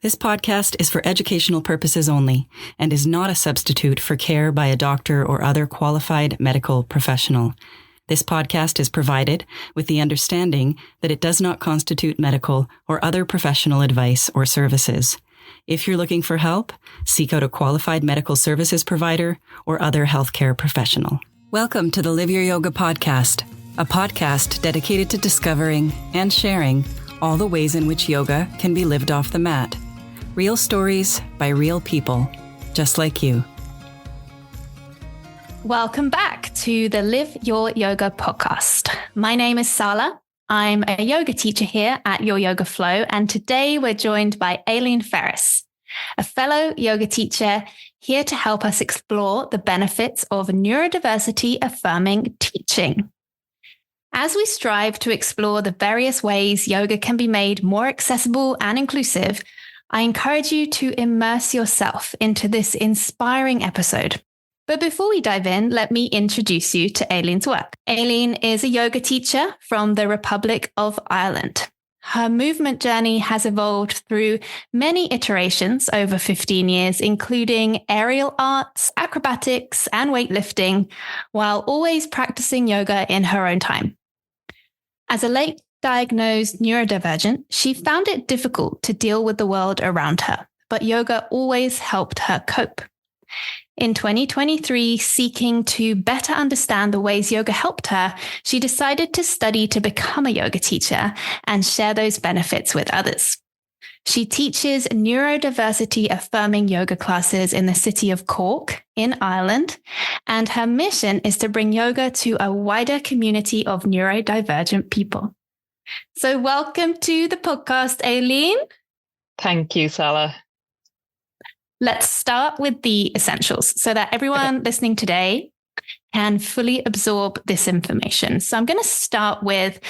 This podcast is for educational purposes only and is not a substitute for care by a doctor or other qualified medical professional. This podcast is provided with the understanding that it does not constitute medical or other professional advice or services. If you're looking for help, seek out a qualified medical services provider or other healthcare professional. Welcome to the Live Your Yoga podcast, a podcast dedicated to discovering and sharing all the ways in which yoga can be lived off the mat. Real stories by real people, just like you. Welcome back to the Live Your Yoga podcast. My name is Salla. I'm a yoga teacher here at Your Yoga Flow, and today we're joined by Aileen Ferris, a fellow yoga teacher here to help us explore the benefits of neurodiversity-affirming teaching. As we strive to explore the various ways yoga can be made more accessible and inclusive, I encourage you to immerse yourself into this inspiring episode. But before we dive in, let me introduce you to Aileen's work. Aileen is a yoga teacher from the Republic of Ireland. Her movement journey has evolved through many iterations over 15 years, including aerial arts, acrobatics, and weightlifting, while always practicing yoga in her own time. As a late diagnosed neurodivergent, she found it difficult to deal with the world around her, but yoga always helped her cope. In 2023, seeking to better understand the ways yoga helped her, she decided to study to become a yoga teacher and share those benefits with others. She teaches neurodiversity-affirming yoga classes in the city of Cork in Ireland, and her mission is to bring yoga to a wider community of neurodivergent people. So welcome to the podcast, Aileen. Thank you, Salla. Let's start with the essentials so that everyone listening today can fully absorb this information. So I'm going to start with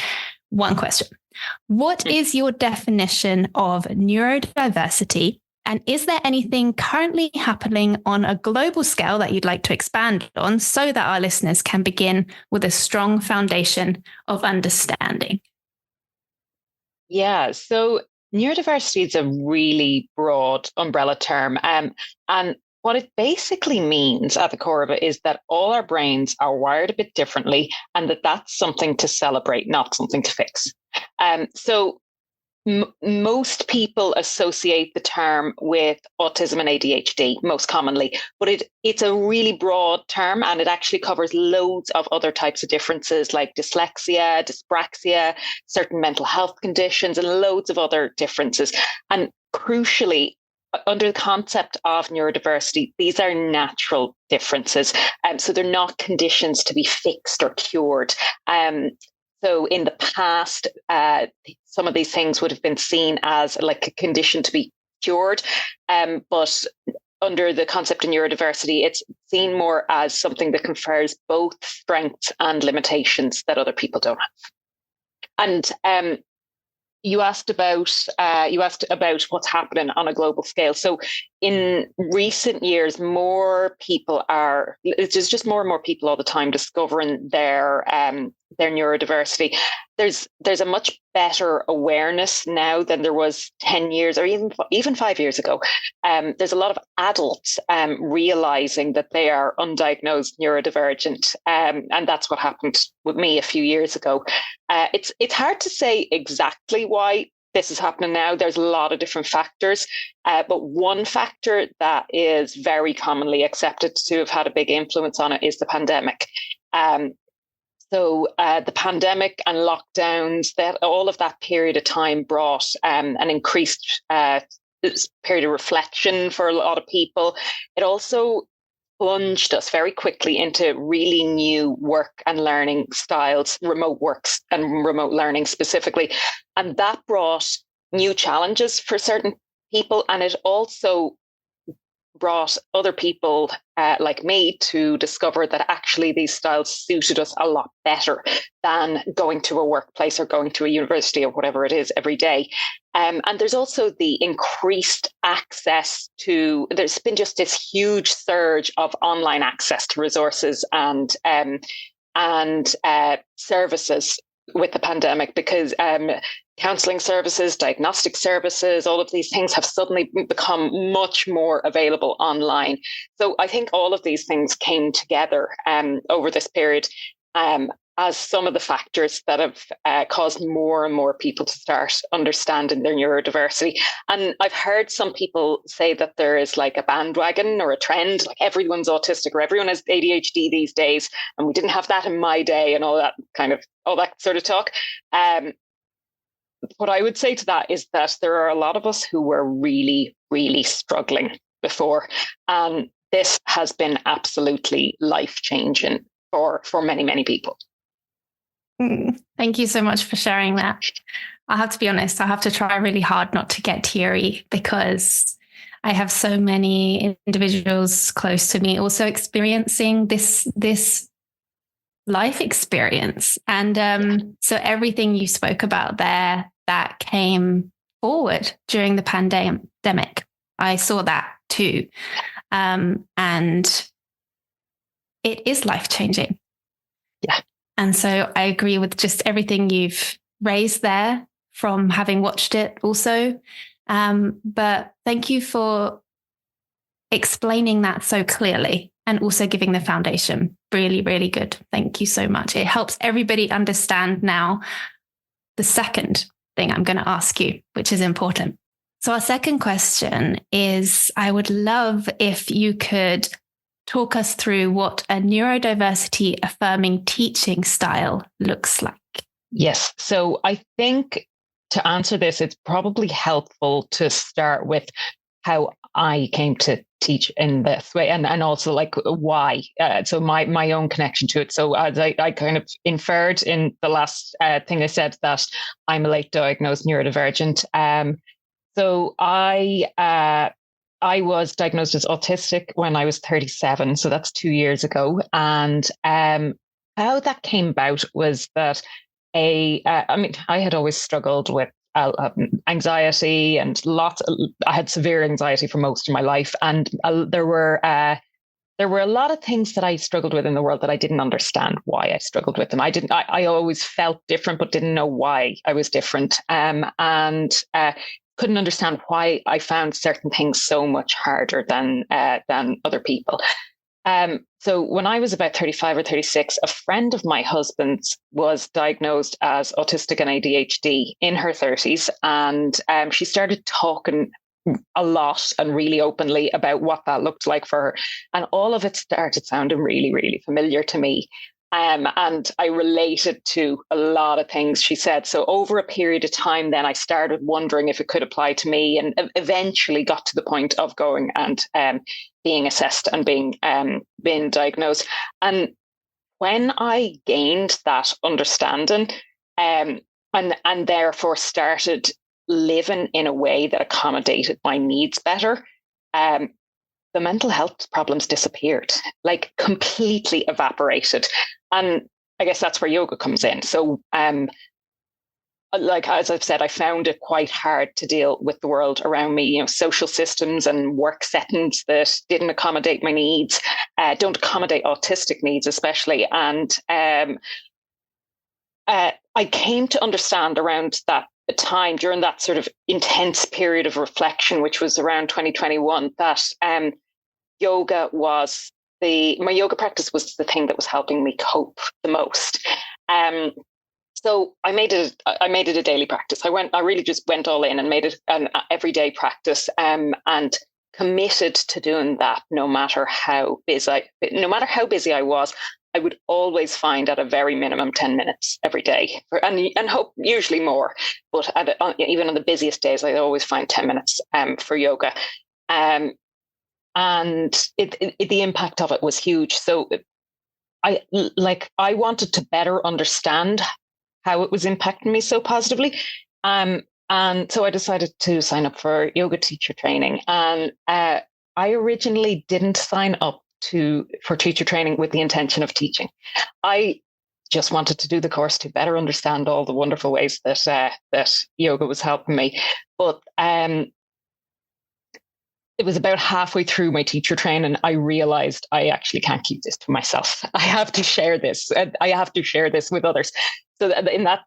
one question. What is your definition of neurodiversity? And is there anything currently happening on a global scale that you'd like to expand on so that our listeners can begin with a strong foundation of understanding? Yeah, so neurodiversity is a really broad umbrella term. And what it basically means at the core of it is that all our brains are wired a bit differently, and that's something to celebrate, not something to fix. Most people associate the term with autism and ADHD most commonly, but it's a really broad term, and it actually covers loads of other types of differences like dyslexia, dyspraxia, certain mental health conditions, and loads of other differences. And crucially, under the concept of neurodiversity, these are natural differences. So they're not conditions to be fixed or cured. So in the past, some of these things would have been seen as like a condition to be cured. But under the concept of neurodiversity, it's seen more as something that confers both strengths and limitations that other people don't have. And you asked about what's happening on a global scale. So in recent years, there's just more and more people all the time discovering their neurodiversity. There's a much better awareness now than there was 10 years or even 5 years ago. There's a lot of adults realizing that they are undiagnosed neurodivergent, and that's what happened with me a few years ago. It's hard to say exactly why this is happening now. There's a lot of different factors, but one factor that is very commonly accepted to have had a big influence on it is the pandemic. So the pandemic and lockdowns, all of that period of time brought an increased period of reflection for a lot of people. It also plunged us very quickly into really new work and learning styles, remote works and remote learning specifically. And that brought new challenges for certain people. And it also brought other people like me to discover that actually these styles suited us a lot better than going to a workplace or going to a university or whatever it is every day. And there's also the increased access to, there's been just this huge surge of online access to resources and services with the pandemic, because counselling services, diagnostic services, all of these things have suddenly become much more available online. So I think all of these things came together over this period as some of the factors that have caused more and more people to start understanding their neurodiversity. And I've heard some people say that there is like a bandwagon or a trend, like everyone's autistic or everyone has ADHD these days, and we didn't have that in my day, and all that sort of talk. What I would say to that is that there are a lot of us who were really, really struggling before. And this has been absolutely life-changing for many, many people. Thank you so much for sharing that. I have to be honest, I have to try really hard not to get teary, because I have so many individuals close to me also experiencing this life experience. And so everything you spoke about there that came forward during the pandemic, I saw that too. And it is life-changing. Yeah. And so I agree with just everything you've raised there from having watched it also. But thank you for explaining that so clearly and also giving the foundation. Really, really good. Thank you so much. It helps everybody understand now the second thing I'm going to ask you, which is important. So our second question is, I would love if you could talk us through what a neurodiversity affirming teaching style looks like. Yes. So I think to answer this, it's probably helpful to start with how I came to teach in this way, and also like why. So my own connection to it. So as I kind of inferred in the last thing I said, that I'm a late diagnosed neurodivergent. So I was diagnosed as autistic when I was 37. So that's 2 years ago. And how that came about was that I had always struggled with anxiety and I had severe anxiety for most of my life. And there were a lot of things that I struggled with in the world that I didn't understand why I struggled with them. I always felt different, but didn't know why I was different. And couldn't understand why I found certain things so much harder than other people. So when I was about 35 or 36, a friend of my husband's was diagnosed as autistic and ADHD in her 30s. And she started talking a lot and really openly about what that looked like for her. And all of it started sounding really, really familiar to me. And I related to a lot of things she said. So over a period of time, then I started wondering if it could apply to me, and eventually got to the point of going and being assessed and being diagnosed. And when I gained that understanding, and therefore started living in a way that accommodated my needs better, the mental health problems disappeared, like completely evaporated. And I guess that's where yoga comes in. So, like, as I've said, I found it quite hard to deal with the world around me, social systems and work settings that didn't accommodate my needs, don't accommodate autistic needs, especially. And I came to understand around that time, during that sort of intense period of reflection, which was around 2021, that my yoga practice was the thing that was helping me cope the most. So I made it a daily practice. I really just went all in and made it an everyday practice, and committed to doing that no matter how busy I was. I would always find at a very minimum 10 minutes every day, and hope usually more. But even on the busiest days, I always find 10 minutes for yoga. And the impact of it was huge. So I wanted to better understand how it was impacting me so positively. And so I decided to sign up for yoga teacher training. And I originally didn't sign up for teacher training with the intention of teaching. I just wanted to do the course to better understand all the wonderful ways that yoga was helping me. But it was about halfway through my teacher training, I realized I actually can't keep this to myself. I have to share this. I have to share this with others. So in that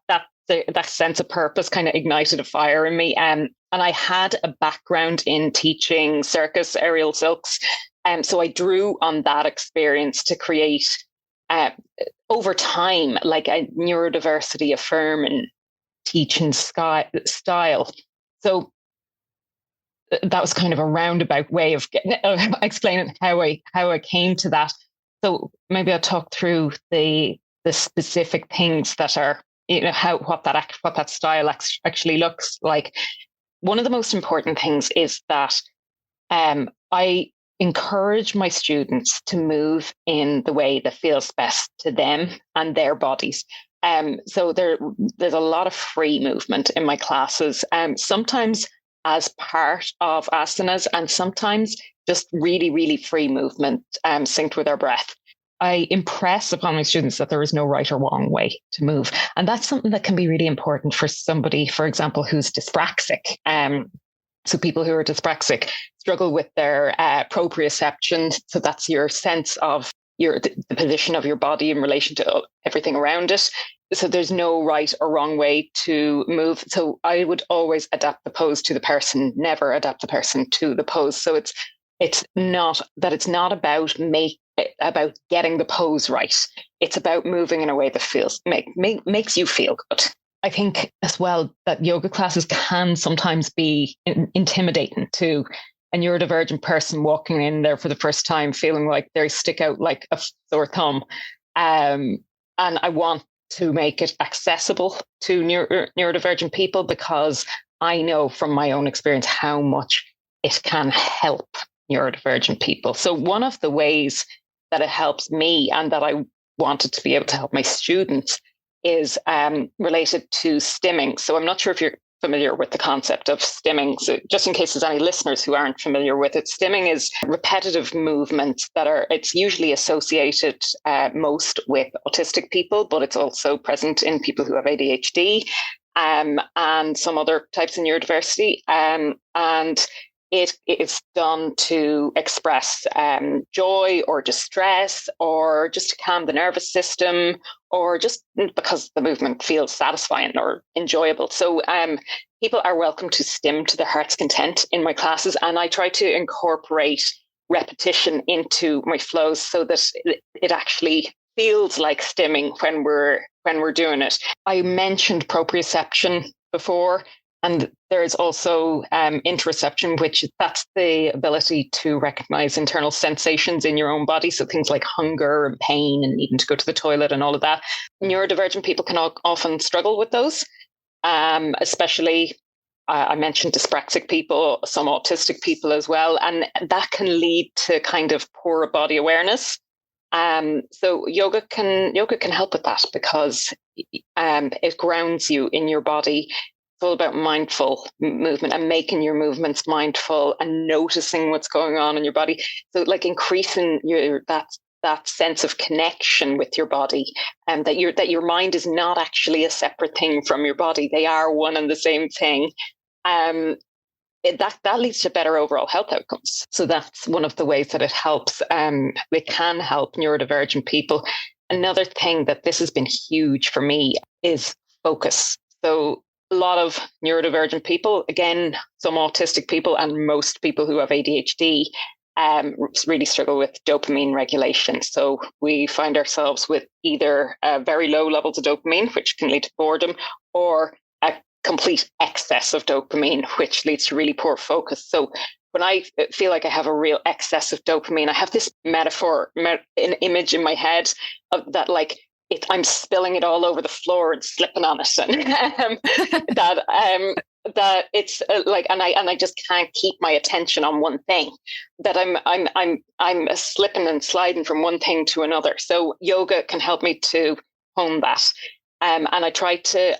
sense of purpose kind of ignited a fire in me. And I had a background in teaching circus, aerial silks. So I drew on that experience to create, over time, like a neurodiversity-affirming teaching style. So that was kind of a roundabout way of explaining how I came to that. So maybe I'll talk through the specific things that are, what that style actually looks like. One of the most important things is that I encourage my students to move in the way that feels best to them and their bodies. So there's a lot of free movement in my classes. Sometimes as part of asanas, and sometimes just really, really free movement, synced with our breath. I impress upon my students that there is no right or wrong way to move. And that's something that can be really important for somebody, for example, who's dyspraxic. So people who are dyspraxic struggle with their proprioception. So that's your sense of the position of your body in relation to everything around it. So there's no right or wrong way to move. So I would always adapt the pose to the person, never adapt the person to the pose. So it's not about getting the pose right. It's about moving in a way that makes you feel good. I think as well that yoga classes can sometimes be intimidating to a neurodivergent person walking in there for the first time, feeling like they stick out like a sore thumb. And I want to make it accessible to neurodivergent people, because I know from my own experience how much it can help neurodivergent people. So one of the ways that it helps me, and that I wanted to be able to help my students, is related to stimming. So I'm not sure if you're familiar with the concept of stimming. So just in case there's any listeners who aren't familiar with it, stimming is repetitive movements it's usually associated most with autistic people, but it's also present in people who have ADHD and some other types of neurodiversity. And it is done to express joy or distress, or just to calm the nervous system, or just because the movement feels satisfying or enjoyable. So people are welcome to stim to their heart's content in my classes, and I try to incorporate repetition into my flows so that it actually feels like stimming when we're doing it. I mentioned proprioception before. And there's also interoception, that's the ability to recognize internal sensations in your own body. So things like hunger and pain and needing to go to the toilet and all of that. Neurodivergent people can often struggle with those, especially I mentioned dyspraxic people, some autistic people as well. And that can lead to kind of poor body awareness. So yoga can help with that, because it grounds you in your body. It's all about mindful movement and making your movements mindful and noticing what's going on in your body. So like increasing that sense of connection with your body, and that your mind is not actually a separate thing from your body. They are one and the same thing. That leads to better overall health outcomes. So that's one of the ways that it helps. It can help neurodivergent people. Another thing that this has been huge for me is focus. So a lot of neurodivergent people, again, some autistic people, and most people who have ADHD really struggle with dopamine regulation. So we find ourselves with either very low levels of dopamine, which can lead to boredom, or a complete excess of dopamine, which leads to really poor focus. So when I feel like I have a real excess of dopamine, I have this an image in my head of that, like, I'm spilling it all over the floor and slipping on it, and that it's like, and I just can't keep my attention on one thing. That I'm slipping and sliding from one thing to another. So yoga can help me to hone that, and I try to.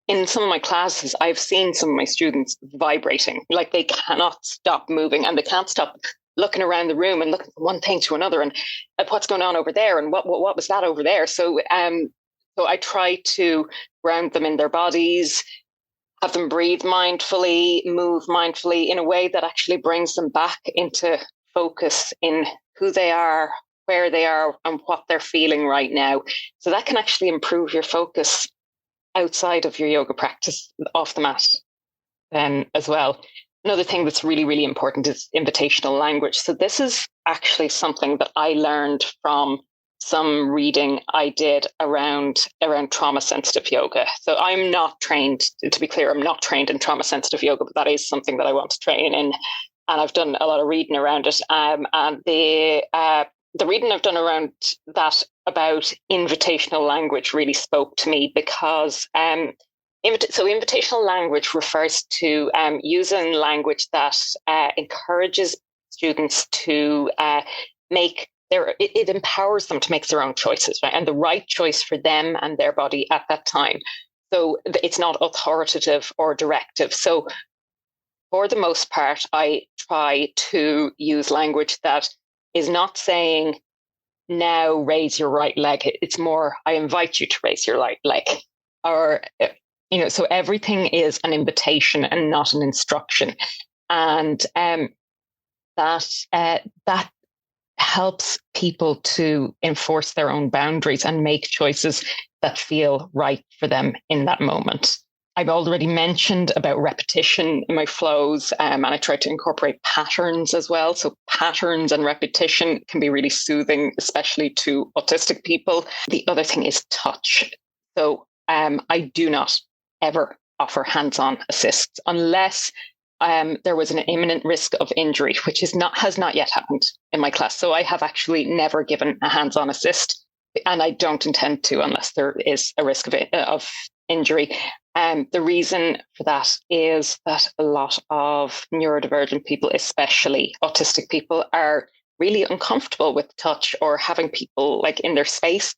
In some of my classes, I've seen some of my students vibrating, like they cannot stop moving, and they can't stop looking around the room and looking from one thing to another, and what's going on over there, and what was that over there. So I try to ground them in their bodies, have them breathe mindfully, move mindfully in a way that actually brings them back into focus in who they are, where they are, and what they're feeling right now. So that can actually improve your focus outside of your yoga practice off the mat as well. Another thing that's really, really important is invitational language. So this is actually something that I learned from some reading I did around trauma-sensitive yoga. So I'm not trained, to be clear, I'm not trained in trauma-sensitive yoga, but that is something that I want to train in. And I've done a lot of reading around it. And the reading I've done around that about invitational language really spoke to me because so invitational language refers to using language that encourages students to it empowers them to make their own choices, right? And the right choice for them and their body at that time. So it's not authoritative or directive. So for the most part, I try to use language that is not saying, now raise your right leg. It's more, I invite you to raise your right leg. Or, so everything is an invitation and not an instruction. And that helps people to enforce their own boundaries and make choices that feel right for them in that moment. I've already mentioned about repetition in my flows, and I try to incorporate patterns as well. So patterns and repetition can be really soothing, especially to autistic people. The other thing is touch. So I do not ever offer hands-on assists unless there was an imminent risk of injury, which has not yet happened in my class. So I have actually never given a hands-on assist, and I don't intend to unless there is a risk of injury. The reason for that is that a lot of neurodivergent people, especially autistic people, are really uncomfortable with touch or having people like in their space,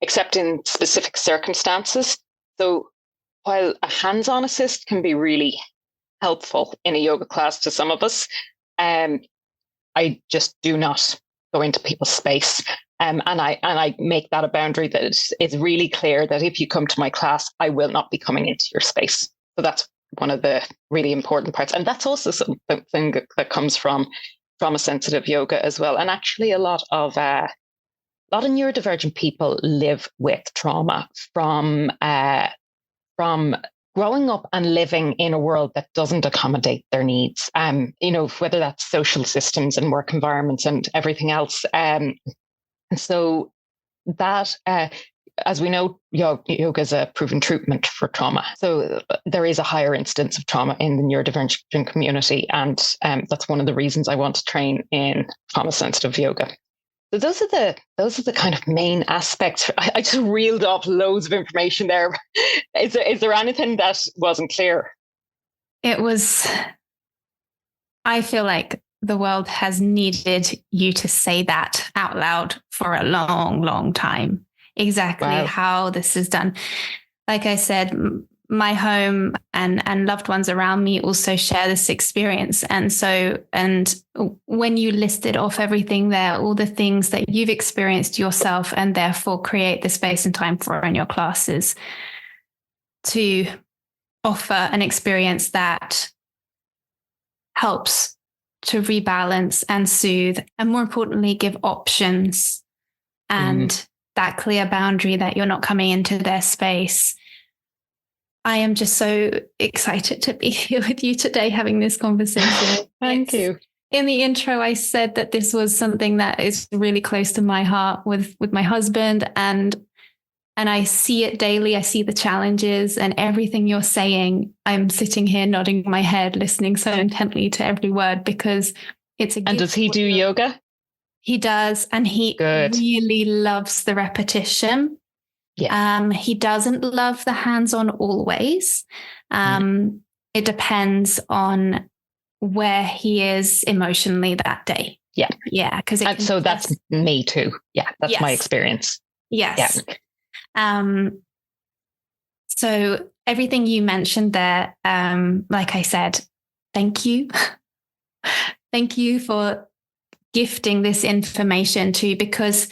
except in specific circumstances. So while a hands-on assist can be really helpful in a yoga class to some of us, I just do not go into people's space. And I make that a boundary that it's really clear that if you come to my class, I will not be coming into your space. So that's one of the really important parts. And that's also something that comes from trauma-sensitive yoga as well. And actually a lot of neurodivergent people live with trauma from growing up and living in a world that doesn't accommodate their needs, whether that's social systems and work environments and everything else. And so that, as we know, yoga is a proven treatment for trauma. So there is a higher incidence of trauma in the neurodivergent community. And that's one of the reasons I want to train in trauma-sensitive yoga. So those are the kind of main aspects. I just reeled off loads of information there. Is there anything that wasn't clear? I feel like the world has needed you to say that out loud for a long, long time. Exactly how this is done. Like I said, my home and loved ones around me also share this experience. And when you listed off everything there, all the things that you've experienced yourself and therefore create the space and time for in your classes to offer an experience that helps to rebalance and soothe, and more importantly, give options and that clear boundary that you're not coming into their space. I am just so excited to be here with you today having this conversation. Thank you. In the intro, I said that this was something that is really close to my heart with my husband, and I see it daily. I see the challenges and everything you're saying. I'm sitting here nodding my head, listening so intently to every word because it's a gift. And does he do yoga? He does, and he really loves the repetition. Yeah. He doesn't love the hands-on always. It depends on where he is emotionally that day. Yeah. Yeah. So that's me too. Yeah. That's my experience. Yes. Yeah. So everything you mentioned there, like I said, thank you. Thank you for gifting this information to, because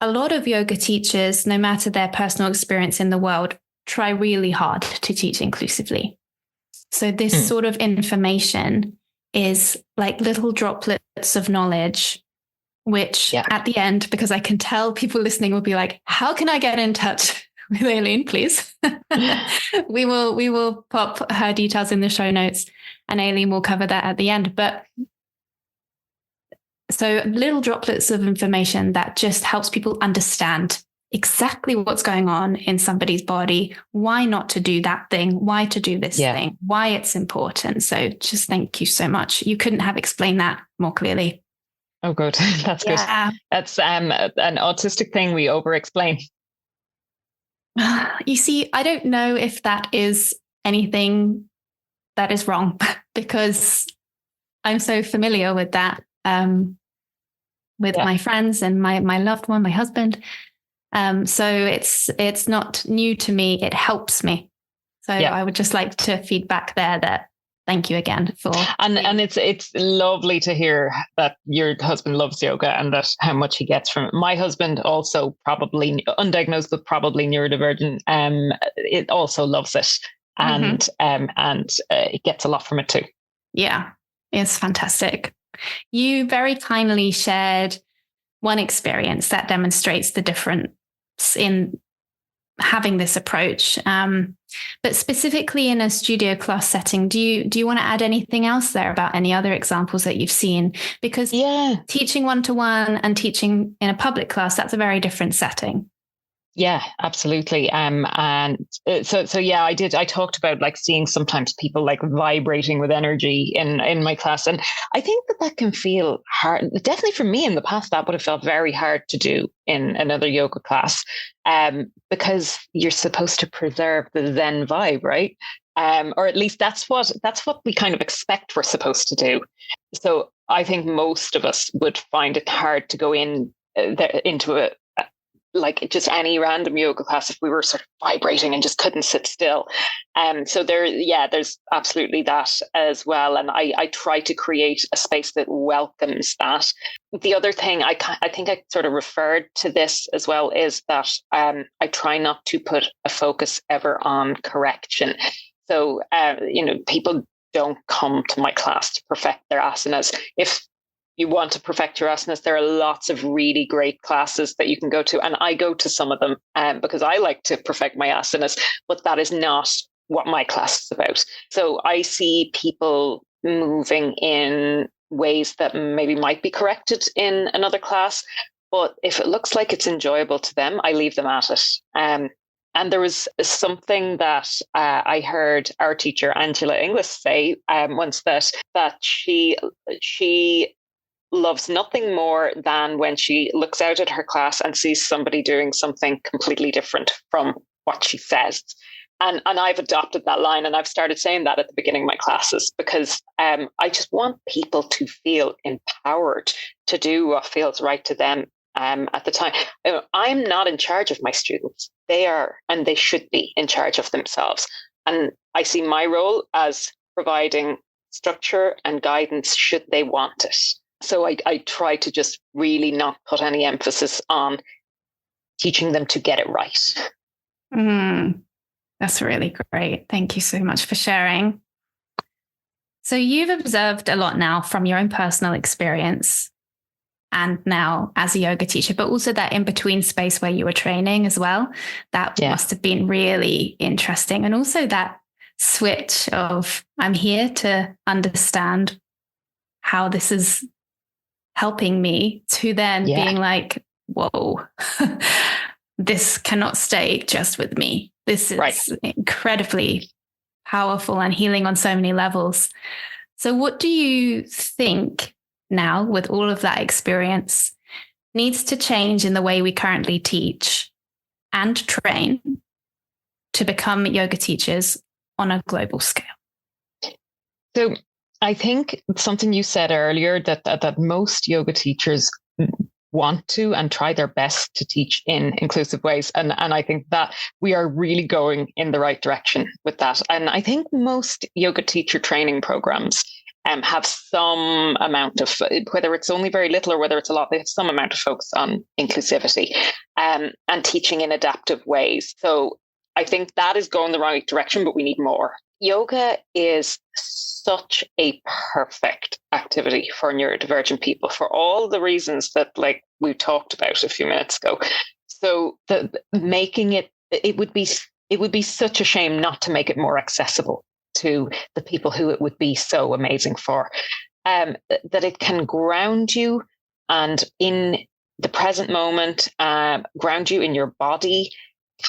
a lot of yoga teachers, no matter their personal experience in the world, try really hard to teach inclusively. So this sort of information is like little droplets of knowledge, which at the end, because I can tell people listening will be like, how can I get in touch with Aileen, please? We will pop her details in the show notes, and Aileen will cover that at the end. But so little droplets of information that just helps people understand exactly what's going on in somebody's body, why not to do that thing, why to do this thing, why it's important. So just thank you so much. You couldn't have explained that more clearly. Oh, good. That's good. That's an autistic thing. We over-explain. You see, I don't know if that is anything that is wrong, because I'm so familiar with that, with my friends and my loved one, my husband. So it's not new to me. It helps me. So I would just like to feedback there that thank you again for. And it's lovely to hear that your husband loves yoga and that how much he gets from it. My husband also, probably undiagnosed, but probably neurodivergent, it also loves it, and it gets a lot from it too. Yeah, it's fantastic. You very kindly shared one experience that demonstrates the difference in having this approach, but specifically in a studio class setting. Do you want to add anything else there about any other examples that you've seen? Because teaching one-to-one and teaching in a public class, that's a very different setting. Yeah, absolutely. I talked about like seeing sometimes people like vibrating with energy in my class. And I think that can feel hard. Definitely for me in the past, that would have felt very hard to do in another yoga class, because you're supposed to preserve the Zen vibe, right? Or at least that's what we kind of expect we're supposed to do. So I think most of us would find it hard to go into a like just any random yoga class if we were sort of vibrating and just couldn't sit still. So there's absolutely that as well. And I try to create a space that welcomes that. The other thing, I think I sort of referred to this as well, is that I try not to put a focus ever on correction. So, people don't come to my class to perfect their asanas. If you want to perfect your asanas, there are lots of really great classes that you can go to. And I go to some of them because I like to perfect my asanas, but that is not what my class is about. So I see people moving in ways that maybe might be corrected in another class, but if it looks like it's enjoyable to them, I leave them at it. And there was something that I heard our teacher, Angela Inglis, say once, that she loves nothing more than when she looks out at her class and sees somebody doing something completely different from what she says. And I've adopted that line, and I've started saying that at the beginning of my classes, because I just want people to feel empowered to do what feels right to them at the time. I'm not in charge of my students. They are, and they should be in charge of themselves. And I see my role as providing structure and guidance should they want it. So I try to just really not put any emphasis on teaching them to get it right. That's really great. Thank you so much for sharing. So you've observed a lot now from your own personal experience and now as a yoga teacher, but also that in-between space where you were training as well. That must have been really interesting. And also that switch of I'm here to understand how this is helping me, to then being like, whoa, this cannot stay just with me. This is incredibly powerful and healing on so many levels. So what do you think now, with all of that experience, needs to change in the way we currently teach and train to become yoga teachers on a global scale? So I think something you said earlier, that most yoga teachers want to and try their best to teach in inclusive ways. And I think that we are really going in the right direction with that. And I think most yoga teacher training programs have some amount of, whether it's only very little or whether it's a lot, they have some amount of focus on inclusivity and teaching in adaptive ways. So I think that is going the wrong direction, but we need more. Yoga is such a perfect activity for neurodivergent people for all the reasons that like we talked about a few minutes ago. So making it would be such a shame not to make it more accessible to the people who it would be so amazing for. That it can ground you and in the present moment, ground you in your body,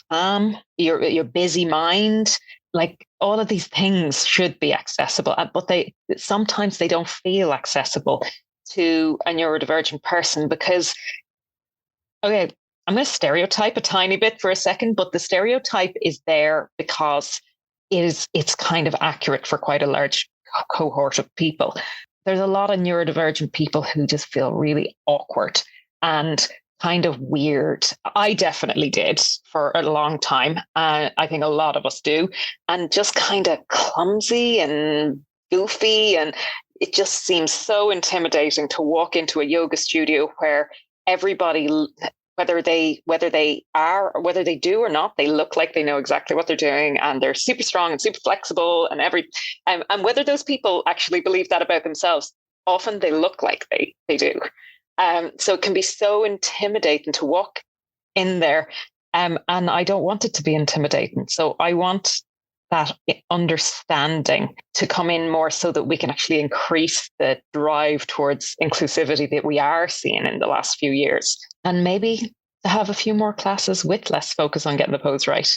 calm your busy mind. Like all of these things should be accessible, but sometimes they don't feel accessible to a neurodivergent person because, okay, I'm going to stereotype a tiny bit for a second, but the stereotype is there because it's kind of accurate for quite a large cohort of people. There's a lot of neurodivergent people who just feel really awkward and kind of weird. I definitely did for a long time. I think a lot of us do. And just kind of clumsy and goofy. And it just seems so intimidating to walk into a yoga studio where everybody, whether they do or not, they look like they know exactly what they're doing and they're super strong and super flexible and whether those people actually believe that about themselves, often they look like they do. So it can be so intimidating to walk in there. And I don't want it to be intimidating. So I want that understanding to come in more so that we can actually increase the drive towards inclusivity that we are seeing in the last few years. And maybe to have a few more classes with less focus on getting the pose right.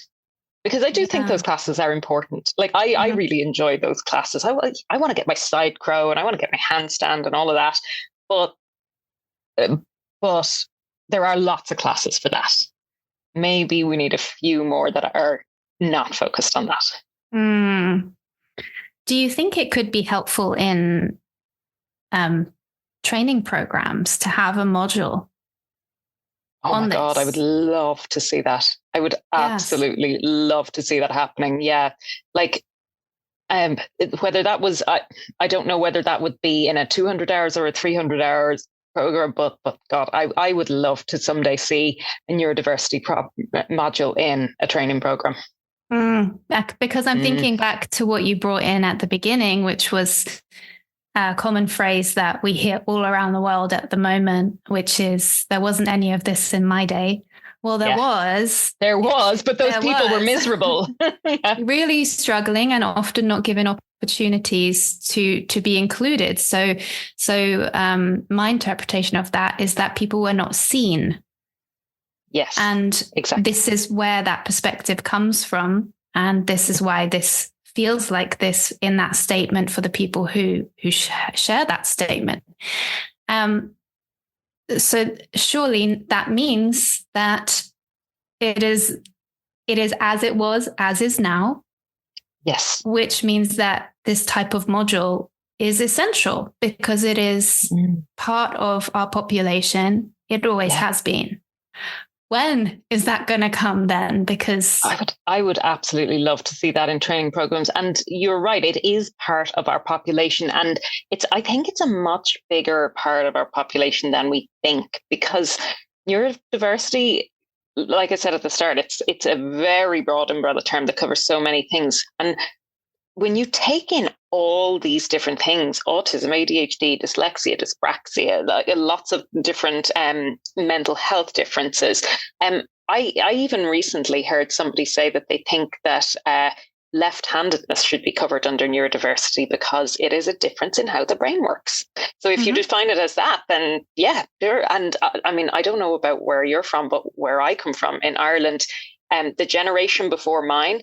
Because I do think those classes are important. Like I really enjoy those classes. I want to get my side crow and I want to get my handstand and all of that. But there are lots of classes for that. Maybe we need a few more that are not focused on that. Do you think it could be helpful in training programs to have a module? Oh my God, I would love to see that. I would absolutely love to see that happening. Yeah. Like, whether that was, I don't know whether that would be in a 200 hours or a 300 hours program, but God, I would love to someday see a neurodiversity module in a training program. Because I'm thinking back to what you brought in at the beginning, which was a common phrase that we hear all around the world at the moment, which is there wasn't any of this in my day. Well, there was, but those people were miserable. Really struggling and often not given opportunities to be included. So my interpretation of that is that people were not seen. Yes. And exactly. This is where that perspective comes from. And this is why this feels like this in that statement for the people who share that statement. So surely that means that it is as it was, as is now. Yes. Which means that this type of module is essential because it is part of our population. It always has been. When is that going to come then? Because I would absolutely love to see that in training programs. And you're right, it is part of our population. And I think it's a much bigger part of our population than we think, because neurodiversity, like I said at the start, it's a very broad umbrella term that covers so many things. And when you take in all these different things, autism, ADHD, dyslexia, dyspraxia, lots of different mental health differences. I even recently heard somebody say that they think that left-handedness should be covered under neurodiversity because it is a difference in how the brain works. So if you define it as that, then yeah, sure. And I mean, I don't know about where you're from, but where I come from in Ireland, the generation before mine,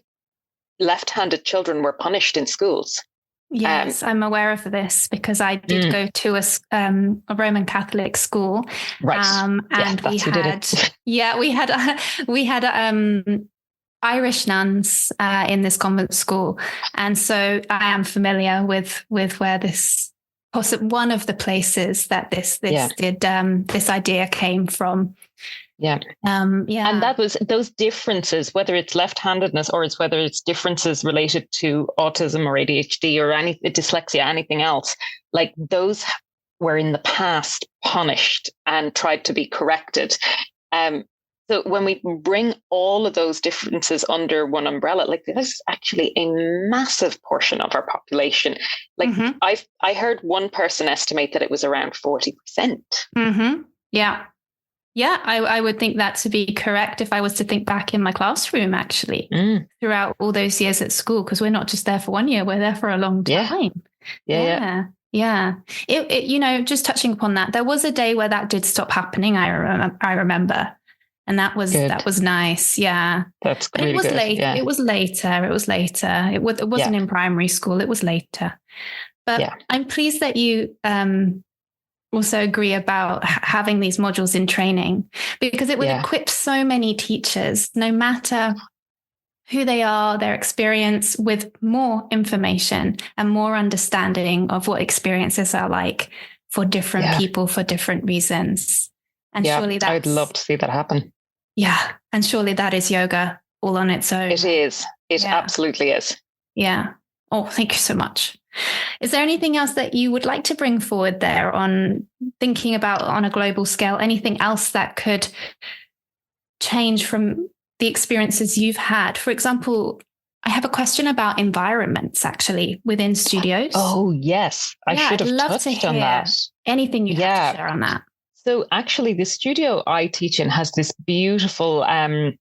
left-handed children were punished in schools. Yes, I'm aware of this because I did go to a Roman Catholic school, right? And we had Irish nuns in this convent school, and so I am familiar with where this one of the places that this idea came from. Yeah. And that was those differences, whether it's left-handedness or whether it's differences related to autism or ADHD or dyslexia, anything else, like those were in the past punished and tried to be corrected. So So when we bring all of those differences under one umbrella, like this is actually a massive portion of our population. Like I heard one person estimate that it was around 40%. Yeah. Yeah, I would think that to be correct if I was to think back in my classroom, actually, throughout all those years at school, because we're not just there for 1 year, we're there for a long time. Yeah. It, just touching upon that, there was a day where that did stop happening. I remember. And that was nice. Yeah. That's but really it was good. late. Yeah. It was later. It wasn't in primary school. It was later. But I'm pleased that you also agree about having these modules in training, because it would equip so many teachers, no matter who they are, their experience, with more information and more understanding of what experiences are like for different people for different reasons. And surely I'd love to see that happen. Yeah. And surely that is yoga all on its own. It is. It absolutely is. Yeah. Oh, thank you so much. Is there anything else that you would like to bring forward there on thinking about on a global scale? Anything else that could change from the experiences you've had? For example, I have a question about environments actually within studios. Oh, yes. I should have touched on that. Anything you have to share on that? So actually the studio I teach in has this beautiful, I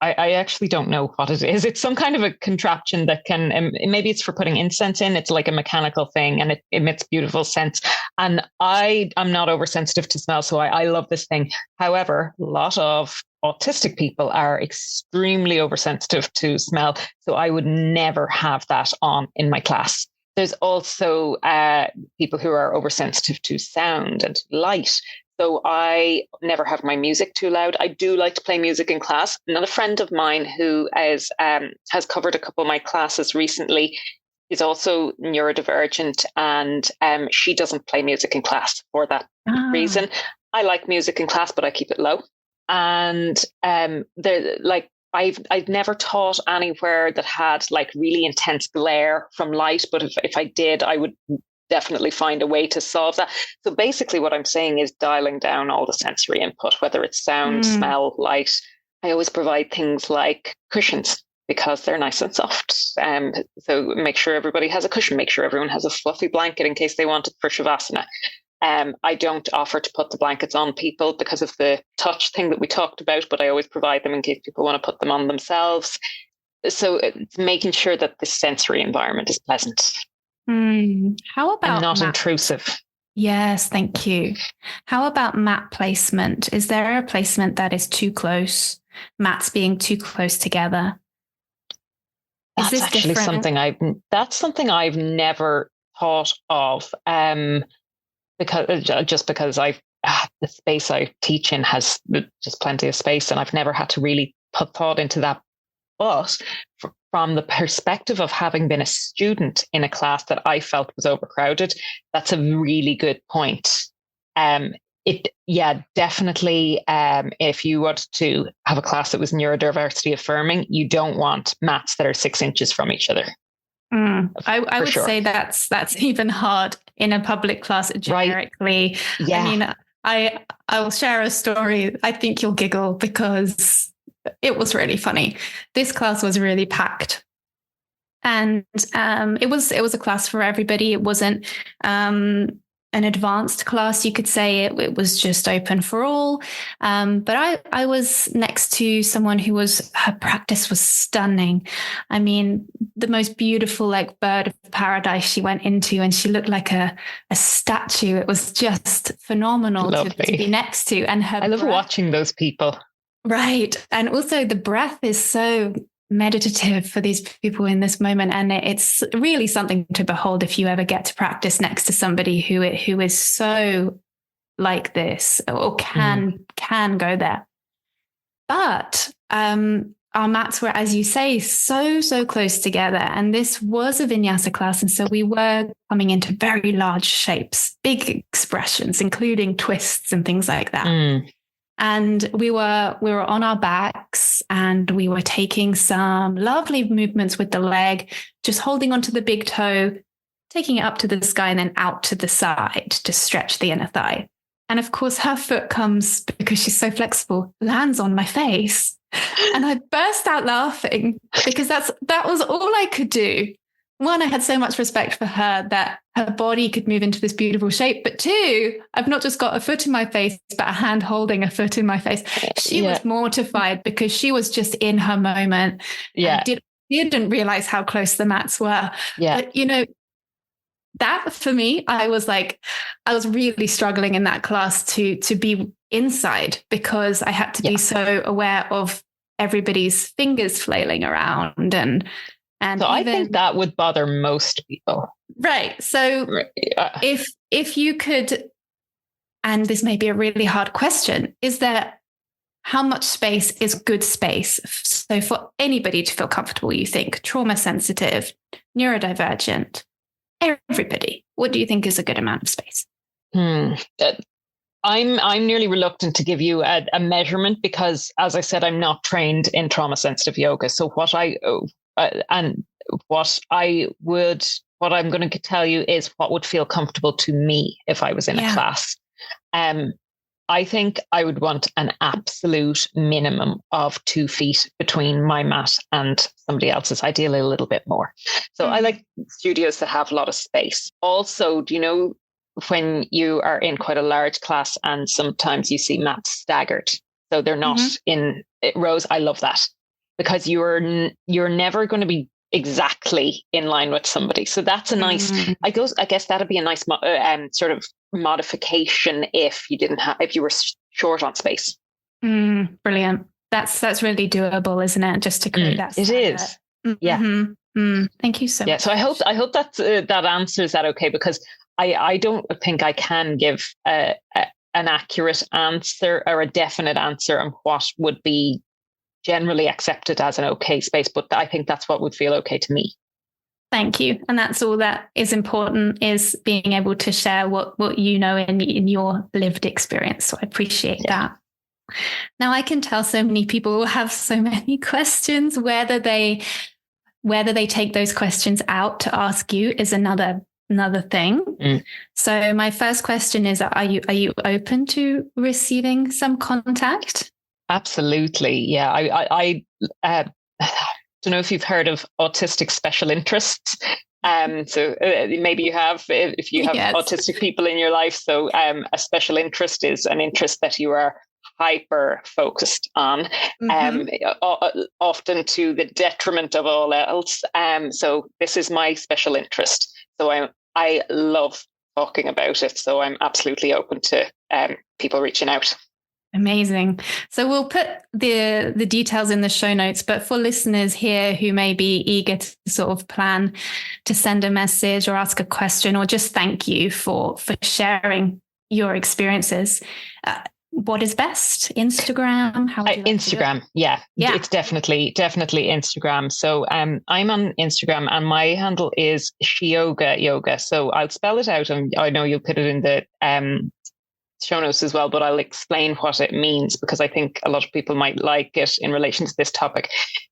actually don't know what it is. It's some kind of a contraption that can, maybe it's for putting incense in. It's like a mechanical thing and it emits beautiful scents. And I'm not oversensitive to smell, so I love this thing. However, a lot of autistic people are extremely oversensitive to smell. So I would never have that on in my class. There's also people who are oversensitive to sound and light. So I never have my music too loud. I do like to play music in class. Another friend of mine who has covered a couple of my classes recently is also neurodivergent, and she doesn't play music in class for that reason. I like music in class, but I keep it low. And I've never taught anywhere that had like really intense glare from light, but if I did, I would definitely find a way to solve that. So basically what I'm saying is dialing down all the sensory input, whether it's sound, smell, light. I always provide things like cushions because they're nice and soft. So make sure everybody has a cushion, make sure everyone has a fluffy blanket in case they want it for Shavasana. I don't offer to put the blankets on people because of the touch thing that we talked about, but I always provide them in case people want to put them on themselves. So it's making sure that the sensory environment is pleasant. How about and not intrusive? Yes, thank you. How about mat placement? Is there a placement that is too close? Mats being too close together? That's actually something I've never thought of. Because the space I teach in has just plenty of space, and I've never had to really put thought into that. But from the perspective of having been a student in a class that I felt was overcrowded, that's a really good point. Definitely. If you wanted to have a class that was neurodiversity-affirming, you don't want mats that are 6 inches from each other. I would say that's even hard in a public class generically. Right. Yeah. I mean, I will share a story. I think you'll giggle because it was really funny. This class was really packed, and it was a class for everybody. It wasn't an advanced class, you could say. It was just open for all. But I was next to someone her practice was stunning. I mean, the most beautiful like bird of paradise she went into, and she looked like a statue. It was just phenomenal to be next to. And I love watching those people. Right. And also the breath is so meditative for these people in this moment. And it's really something to behold if you ever get to practice next to somebody who is so like this or can go there. But our mats were, as you say, so close together. And this was a vinyasa class. And so we were coming into very large shapes, big expressions, including twists and things like that. And we were on our backs, and we were taking some lovely movements with the leg, just holding onto the big toe, taking it up to the sky and then out to the side to stretch the inner thigh. And of course, her foot comes, because she's so flexible, lands on my face. And I burst out laughing because that was all I could do. One, I had so much respect for her that her body could move into this beautiful shape. But two, I've not just got a foot in my face, but a hand holding a foot in my face. She was mortified because she was just in her moment. Yeah. And didn't realize how close the mats were. Yeah. But, that for me, I was really struggling in that class to be inside, because I had to be so aware of everybody's fingers flailing around and so I think that would bother most people. Right. So if you could, and this may be a really hard question, is there, how much space is good space? So for anybody to feel comfortable, you think trauma sensitive, neurodivergent, everybody, what do you think is a good amount of space? I'm nearly reluctant to give you a measurement because, as I said, I'm not trained in trauma sensitive yoga. So what I'm going to tell you is what would feel comfortable to me if I was in a class. I think I would want an absolute minimum of 2 feet between my mat and somebody else's, ideally a little bit more. So I like studios that have a lot of space. Also, do you know when you are in quite a large class and sometimes you see mats staggered, so they're not in rows? I love that, because you're never going to be exactly in line with somebody. So that's a nice, I guess that'd be a nice sort of modification if you were short on space. Brilliant. That's really doable, isn't it? Just to create that. It is. Yeah. Thank you so much. Yeah. So I hope that answers that okay, because I don't think I can give an accurate answer or a definite answer on what would be generally accepted as an okay space, but I think that's what would feel okay to me. Thank you. And that's all that is important, is being able to share what you know in your lived experience. So I appreciate that. Now, I can tell so many people have so many questions. Whether they take those questions out to ask you is another thing. So my first question is, are you open to receiving some contact? Absolutely. Yeah. I don't know if you've heard of autistic special interests. So maybe you have, if you have autistic people in your life. So a special interest is an interest that you are hyper focused on, often to the detriment of all else. So this is my special interest. So I love talking about it. So I'm absolutely open to people reaching out. Amazing. So we'll put the details in the show notes, but for listeners here who may be eager to sort of plan to send a message or ask a question or just thank you for sharing your experiences, what is best? Instagram? How would you like Instagram. Yeah. It's definitely Instagram. So I'm on Instagram and my handle is Shioga Yoga. So I'll spell it out, and I know you'll put it in the show notes as well, but I'll explain what it means because I think a lot of people might like it in relation to this topic.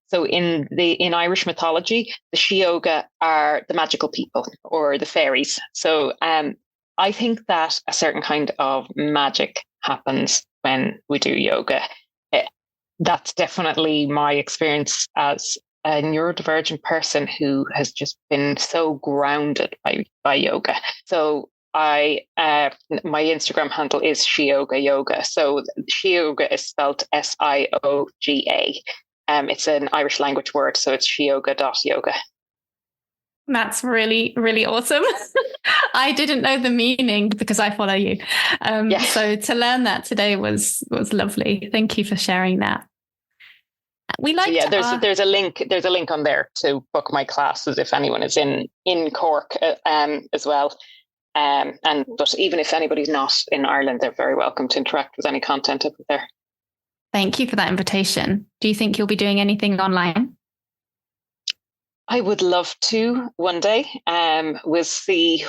So in Irish mythology, the Shioga are the magical people or the fairies. So I think that a certain kind of magic happens when we do yoga. That's definitely my experience as a neurodivergent person who has just been so grounded by yoga. So my Instagram handle is Shioga Yoga. So Shioga is spelled Sioga. It's an Irish language word, so it's shioga.yoga. That's really, really awesome. I didn't know the meaning because I follow you. So to learn that today was lovely. Thank you for sharing that. We like there's a link on there to book my classes if anyone is in Cork as well. But even if anybody's not in Ireland, they're very welcome to interact with any content up there. Thank you for that invitation. Do you think you'll be doing anything online? I would love to one day. We'll see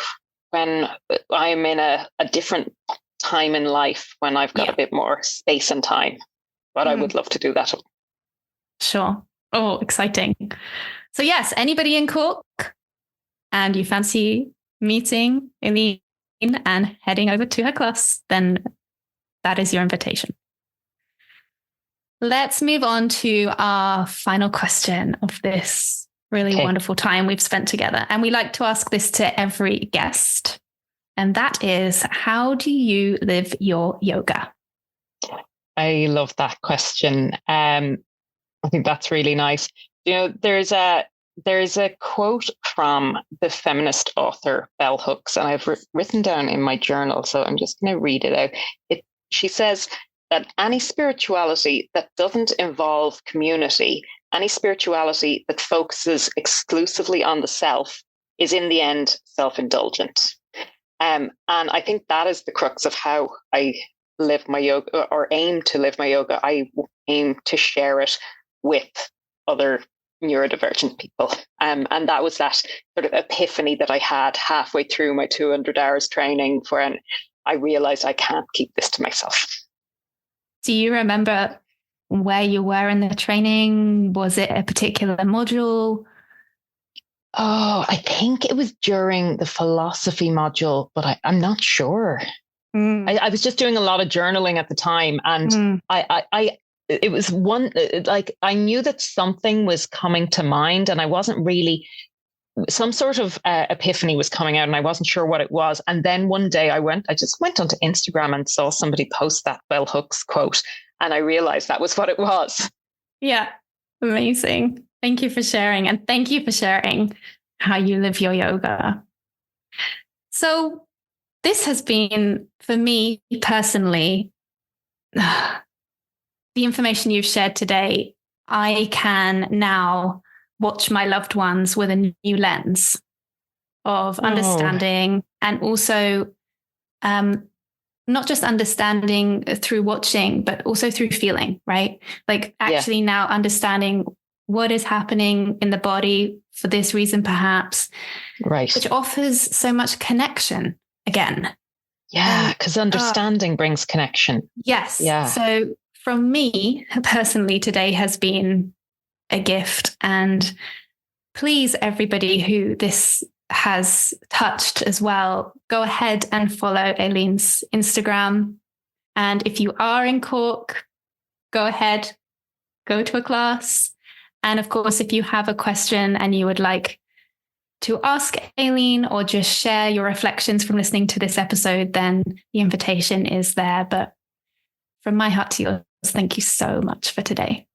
when I'm in a different time in life when I've got a bit more space and time. But I would love to do that. Sure. Oh, exciting. So yes, anybody in Cork and you fancy meeting Aileen and heading over to her class, then that is your invitation. Let's move on to our final question of this really wonderful time we've spent together. And we like to ask this to every guest. And that is, how do you live your yoga? I love that question. I think that's really nice. You know, there's a quote from the feminist author Bell Hooks, and I've written down in my journal, so I'm just going to read it out. She says that any spirituality that doesn't involve community, any spirituality that focuses exclusively on the self, is in the end self-indulgent. And I think that is the crux of how I live my yoga, or aim to live my yoga. I aim to share it with other neurodivergent people. And that was that sort of epiphany that I had halfway through my 200 hours training, when I realized I can't keep this to myself. Do you remember where you were in the training? Was it a particular module? Oh, I think it was during the philosophy module, but I'm not sure. I was just doing a lot of journaling at the time, and it was one, like, I knew that something was coming to mind, and I wasn't really, some sort of epiphany was coming out, and I wasn't sure what it was. And then one day I just went onto Instagram and saw somebody post that Bell Hooks quote, and I realized that was what it was. Yeah. Amazing. Thank you for sharing. And thank you for sharing how you live your yoga. So this has been, for me personally, the information you've shared today, I can now watch my loved ones with a new lens of understanding, and also not just understanding through watching, but also through feeling, right? Like actually now understanding what is happening in the body for this reason, perhaps, right? Which offers so much connection again. Yeah, because understanding brings connection. Yes. Yeah. So from me personally, today has been a gift. And please, everybody who this has touched as well, go ahead and follow Aileen's Instagram. And if you are in Cork, go ahead, go to a class. And of course, if you have a question and you would like to ask Aileen or just share your reflections from listening to this episode, then the invitation is there. But from my heart to yours, thank you so much for today.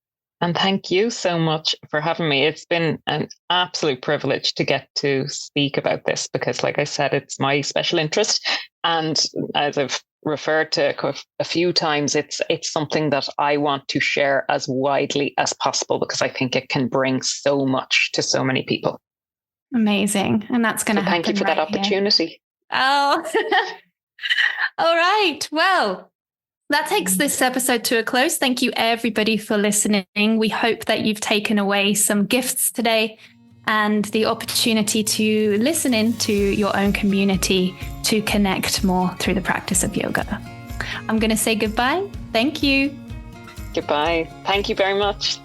And thank you so much for having me. It's been an absolute privilege to get to speak about this, because, like I said, it's my special interest. And as I've referred to a few times, it's something that I want to share as widely as possible, because I think it can bring so much to so many people. Amazing. And that's going to happen. Thank you for that opportunity. Here. Oh, all right. Well, that takes this episode to a close. Thank you, everybody, for listening. We hope that you've taken away some gifts today and the opportunity to listen into your own community to connect more through the practice of yoga. I'm going to say goodbye. Thank you. Goodbye. Thank you very much.